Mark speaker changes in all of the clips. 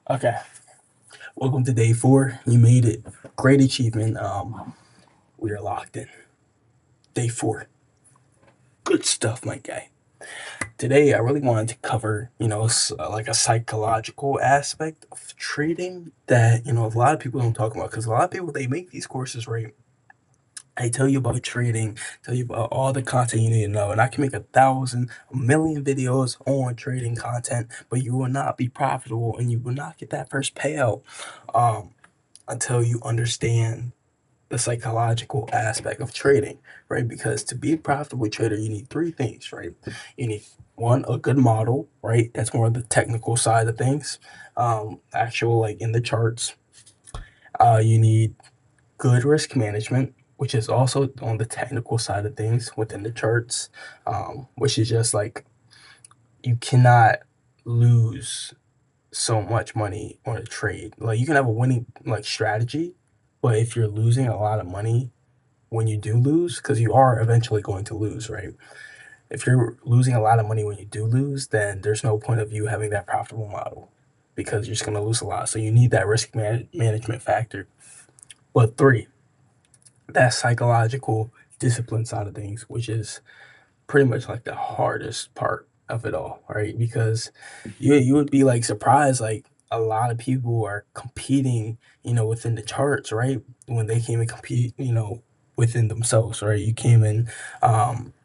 Speaker 1: Okay, welcome to day 4. You made it. Great achievement. We are locked in. Day 4. Good stuff, my guy. Today, I really wanted to cover, like a psychological aspect of trading that, a lot of people don't talk about. Because a lot of people, they make these courses, right? I tell you about trading, tell you about all the content you need to know, and I can make 1,000, a million videos on trading content, but you will not be profitable and you will not get that first payout um, until you understand the psychological aspect of trading, right? Because to be a profitable trader, you need 3 things, right? You need one, a good model, right? That's more of the technical side of things, actual like in the charts. You need good risk management, which is also on the technical side of things within the charts, which is just like you cannot lose so much money on a trade. Like you can have a winning like strategy, but if you're losing a lot of money when you do lose, because you are eventually going to lose, right? If you're losing a lot of money when you do lose, then there's no point of you having that profitable model because you're just going to lose a lot. So you need that risk management factor. But 3, that psychological discipline side of things, which is pretty much like the hardest part of it all, right? Because you would be like surprised, like a lot of people are competing, within the charts, right? When they came and compete, within themselves, right? You came in,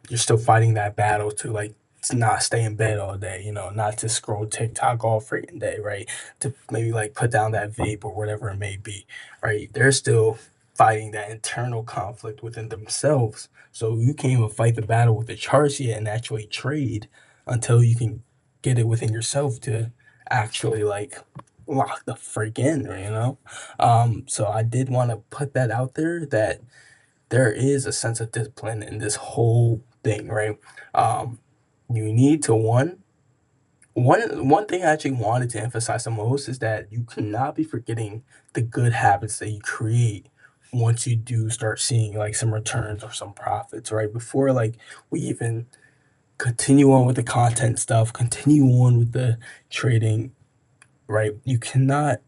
Speaker 1: you're still fighting that battle to like to not stay in bed all day, not to scroll TikTok all freaking day, right? To maybe like put down that vape or whatever it may be, right? They're still fighting that internal conflict within themselves, so you can't even fight the battle with the charts yet and actually trade until you can get it within yourself to actually like lock the freak in. So I did want to put that out there that there is a sense of discipline in this whole thing, right? Um, you need to one thing I actually wanted to emphasize the most is that you cannot be forgetting the good habits that you create once you do start seeing like some returns or some profits, right? Before like we even continue on with the content stuff, continue on with the trading, right? You cannot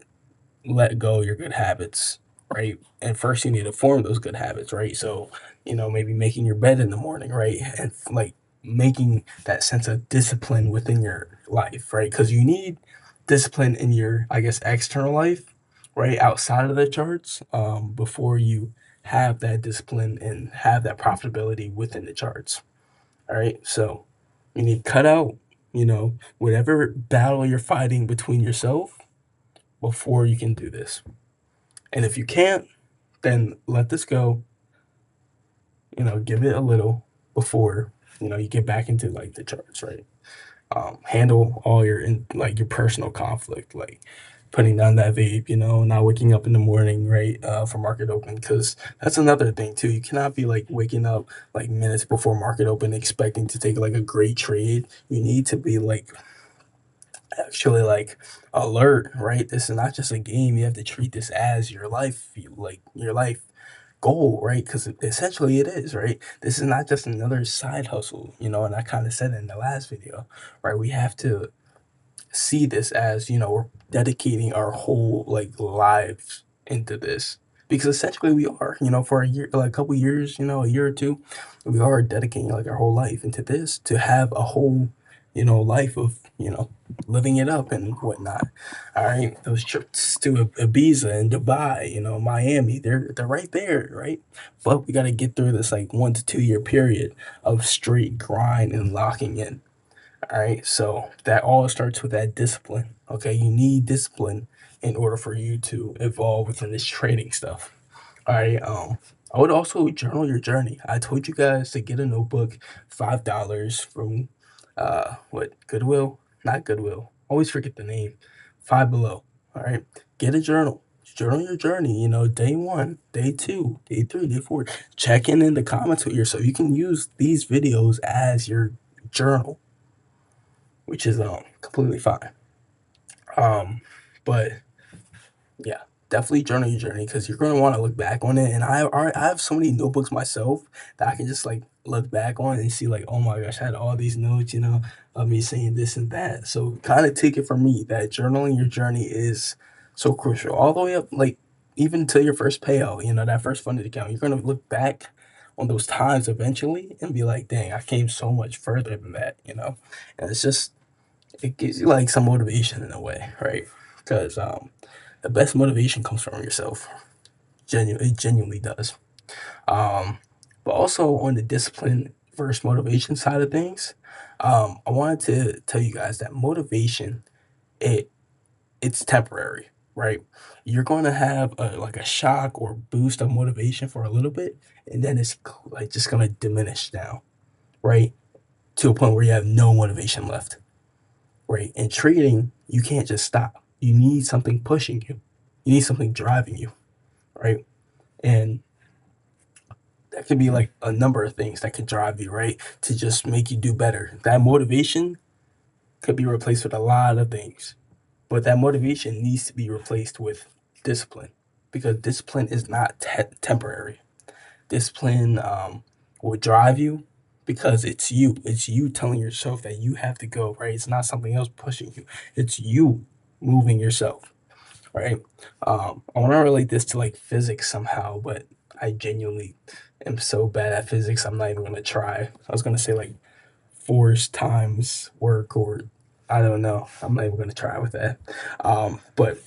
Speaker 1: let go of your good habits, right? And first you need to form those good habits, right? So, maybe making your bed in the morning, right? And like making that sense of discipline within your life, right? Because you need discipline in your, I guess, external life, right? Outside of the charts, before you have that discipline and have that profitability within the charts. All right. So you need to cut out, whatever battle you're fighting between yourself before you can do this. And if you can't, then let this go, give it a little before, you get back into like the charts, right? Handle all like your personal conflict, like putting down that vape, not waking up in the morning, right, for market open, because that's another thing too. You cannot be like waking up like minutes before market open expecting to take like a great trade. You need to be like actually like alert, right? This is not just a game. You have to treat this as your life, like your life goal, right? Because essentially it is, right? This is not just another side hustle, and I kind of said it in the last video, right? We have to see this as, we're dedicating our whole like lives into this. Because essentially we are, for a year, like a couple years, a year or two, we are dedicating like our whole life into this to have a whole, life of, living it up and whatnot. All right. Those trips to Ibiza and Dubai, Miami, they're right there, right? But we gotta get through this like 1 to 2 year period of straight grind and locking in. All right. So that all starts with that discipline. Okay. You need discipline in order for you to evolve within this trading stuff. All right. I would also journal your journey. I told you guys to get a notebook, $5 from what, Goodwill? Not Goodwill. Always forget the name. Five Below. All right. Get a journal. Journal your journey, day 1, day 2, day 3, day 4. Check in the comments with yourself. You can use these videos as your journal, which is completely fine. Um, but yeah. definitely journal your journey because you're gonna wanna look back on it, and I have so many notebooks myself that I can just, like, look back on and see, like, "Oh my gosh, I had all these notes, of me saying this and that." So, kinda take it from me that journaling your journey is so crucial, all the way up, like, even to your first payout, that first funded account. You're gonna look back on those times eventually and be like, "Dang, I came so much further than that," you know? And it gives you, like, some motivation in a way, right? Because, the best motivation comes from yourself. It genuinely does. Um, but also on the discipline versus motivation side of things, I wanted to tell you guys that motivation, it it's temporary, right? You're gonna have like a shock or boost of motivation for a little bit, and then it's like just gonna diminish down, right? To a point where you have no motivation left, right? In trading, you can't just stop. You need something pushing you. You need something driving you, right? And that could be like a number of things that could drive you, right? To just make you do better. That motivation could be replaced with a lot of things, but that motivation needs to be replaced with discipline because discipline is not temporary. Discipline will drive you because it's you. It's you telling yourself that you have to go, right? It's not something else pushing you, it's you moving yourself, right? I want to relate this to like physics somehow, but I genuinely am so bad at physics. I'm not even gonna try. I was gonna say like force times work, or I don't know. I'm not even gonna try with that. But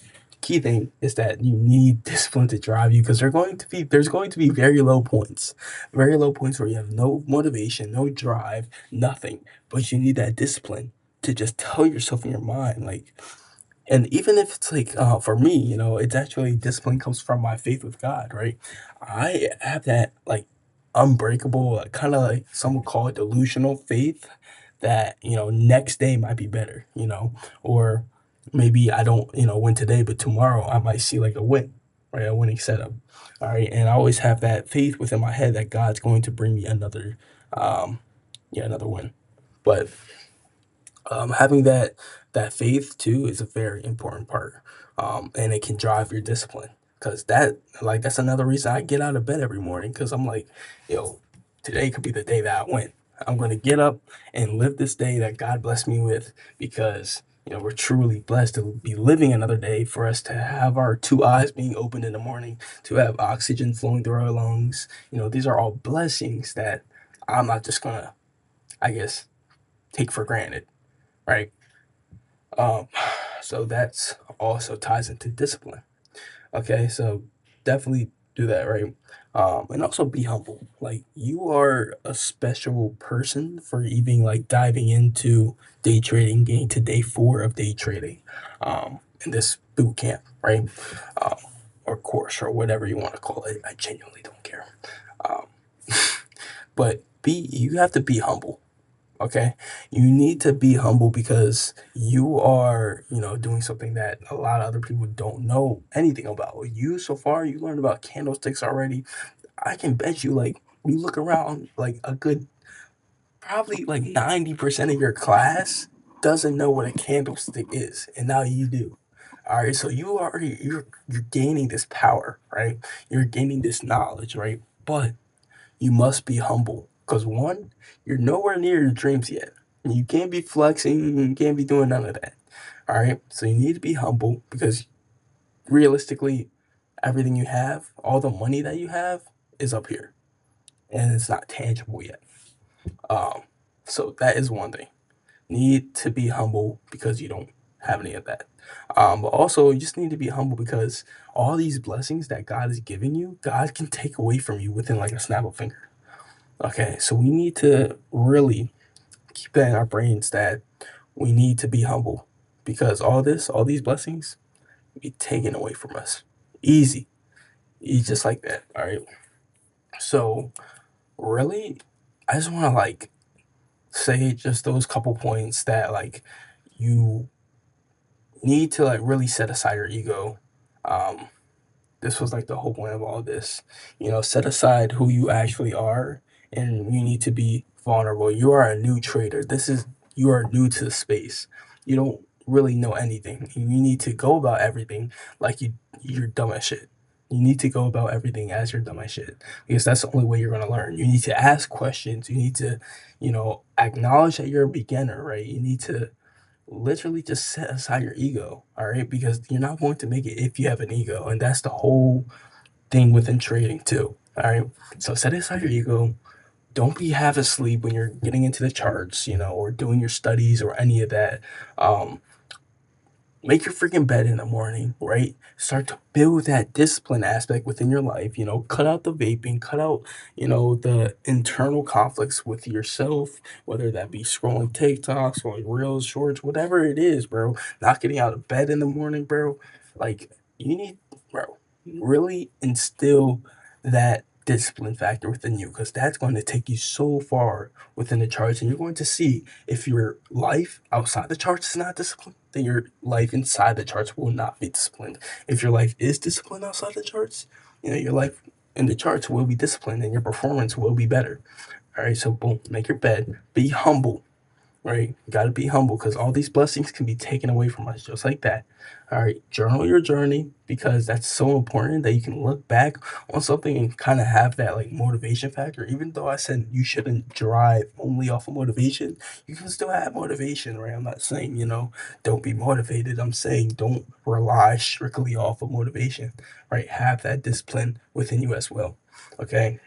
Speaker 1: key thing is that you need discipline to drive you because there's going to be very low points where you have no motivation, no drive, nothing. But you need that discipline to just tell yourself in your mind, like, and even if it's like, for me, it's actually discipline comes from my faith with God, right? I have that like unbreakable, kind of like some would call it delusional faith that, next day might be better, or maybe I don't, win today, but tomorrow I might see like a win, right? A winning setup. All right. And I always have that faith within my head that God's going to bring me um, another win. But having that faith too is a very important part, and it can drive your discipline because that's another reason I get out of bed every morning because I'm like, yo, today could be the day that I win. I'm gonna get up and live this day that God blessed me with because we're truly blessed to be living another day for us to have our two eyes being opened in the morning, to have oxygen flowing through our lungs. These are all blessings that I'm not just gonna, I guess, take for granted, right? Um, so that's also ties into discipline. Okay, so definitely do that, right? And also be humble. Like you are a special person for even like diving into day trading, getting to day 4 of day trading, in this boot camp, right? Um, or course or whatever you want to call it. I genuinely don't care. Um, but you have to be humble. Okay. You need to be humble because you are, doing something that a lot of other people don't know anything about. You, so far, you learned about candlesticks already. I can bet you, like, you look around, like, a good, probably like 90% of your class doesn't know what a candlestick is. And now you do. All right. So you're gaining this power, right? You're gaining this knowledge, right? But you must be humble because one, you're nowhere near your dreams yet. And you can't be flexing, you can't be doing none of that. All right. So you need to be humble because realistically, everything you have, all the money that you have, is up here and it's not tangible yet. Um, so that is one thing. Need to be humble because you don't have any of that. But also, you just need to be humble because all these blessings that God is giving you, God can take away from you within like a snap of a finger. Okay, so we need to really keep that in our brains that we need to be humble because all these blessings, be taken away from us. Easy. Easy just like that. All right. So really, I just want to like say just those couple points that like you need to like really set aside your ego. Um, this was like the whole point of all this. Set aside who you actually are, and you need to be vulnerable. You are a new trader. You are new to the space. You don't really know anything. You need to go about everything like you're dumb as shit. You need to go about everything as you're dumb as shit because that's the only way you're gonna learn. You need to ask questions. You need to, acknowledge that you're a beginner, right? You need to literally just set aside your ego, all right? Because you're not going to make it if you have an ego, and that's the whole thing within trading too. All right. So set aside your ego. Don't be half asleep when you're getting into the charts, or doing your studies or any of that. Um, Make your freaking bed in the morning, right? Start to build that discipline aspect within your life. Cut out the vaping, cut out, the internal conflicts with yourself, whether that be scrolling TikToks or reels, shorts, whatever it is, bro. Not getting out of bed in the morning, bro. Like, you need, bro, really instill that discipline factor within you because that's going to take you so far within the charts, and you're going to see if your life outside the charts is not disciplined, then your life inside the charts will not be disciplined. If your life is disciplined outside the charts, your life in the charts will be disciplined and your performance will be better. All right, so boom, make your bed, be humble, right? You got to be humble because all these blessings can be taken away from us just like that. All right, journal your journey because that's so important that you can look back on something and kind of have that like motivation factor. Even though I said you shouldn't drive only off of motivation, you can still have motivation, right? I'm not saying, don't be motivated. I'm saying don't rely strictly off of motivation, right? Have that discipline within you as well. Okay.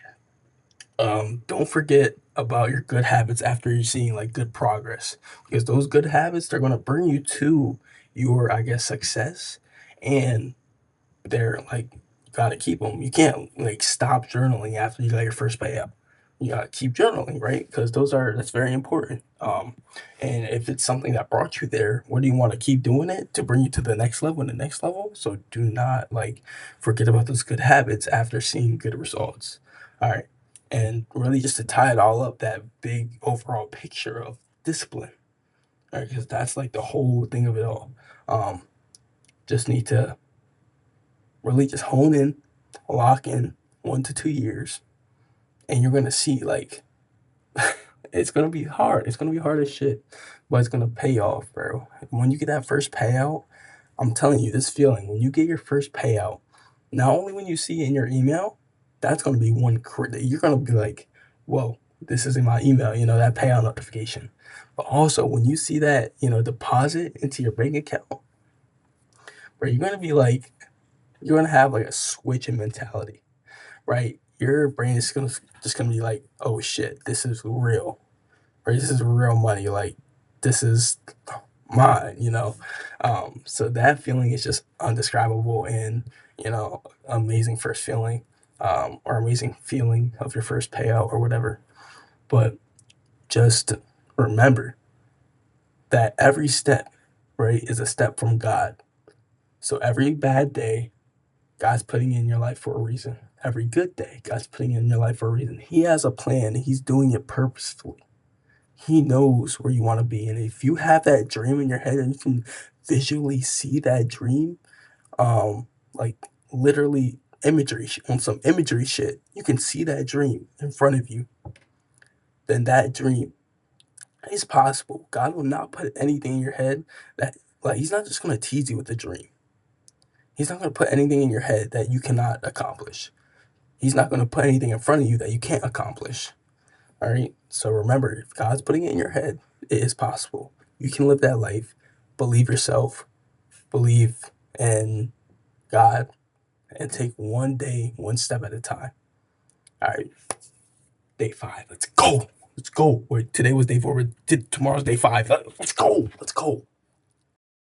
Speaker 1: Don't forget about your good habits after you're seeing like good progress because those good habits they're gonna bring you to your, I guess, success, and they're like you gotta keep them. You can't like stop journaling after you got your first payout. You gotta keep journaling, right? Because that's very important. And if it's something that brought you there, what do you want to keep doing it to bring you to the next level and the next level? So do not like forget about those good habits after seeing good results. All right, and really just to tie it all up, that big overall picture of discipline, right? Because that's like the whole thing of it all. Um, just need to really just hone in, lock in 1 to 2 years, and you're gonna see like it's gonna be hard. It's gonna be hard as shit, but it's gonna pay off, bro. When you get that first payout, I'm telling you, this feeling when you get your first payout, not only when you see it in your email, that's gonna be you're gonna be like, whoa, this is in my email, that payout notification. But also when you see that, deposit into your bank account, bro, you're gonna have like a switch in mentality, right? Your brain is gonna just gonna be like, oh shit, this is real, right? This is real money. Like this is mine. So that feeling is just undescribable and amazing first feeling, or amazing feeling of your first payout or whatever. But just remember that every step, right, is a step from God. So every bad day, God's putting in your life for a reason. Every good day, God's putting in your life for a reason. He has a plan. He's doing it purposefully. He knows where you want to be. And if you have that dream in your head and you can visually see that dream, like literally on some imagery shit, you can see that dream in front of you, then that dream is possible. God will not put anything in your head that, like, He's not just going to tease you with the dream. He's not going to put anything in your head that you cannot accomplish. He's not going to put anything in front of you that you can't accomplish. All right. So remember, if God's putting it in your head, it is possible. You can live that life. Believe yourself. Believe in God, and take one day, one step at a time. All right. Day 5. Let's go. Let's go. Wait, today was day 4. Tomorrow's day 5. Let's go. Let's go.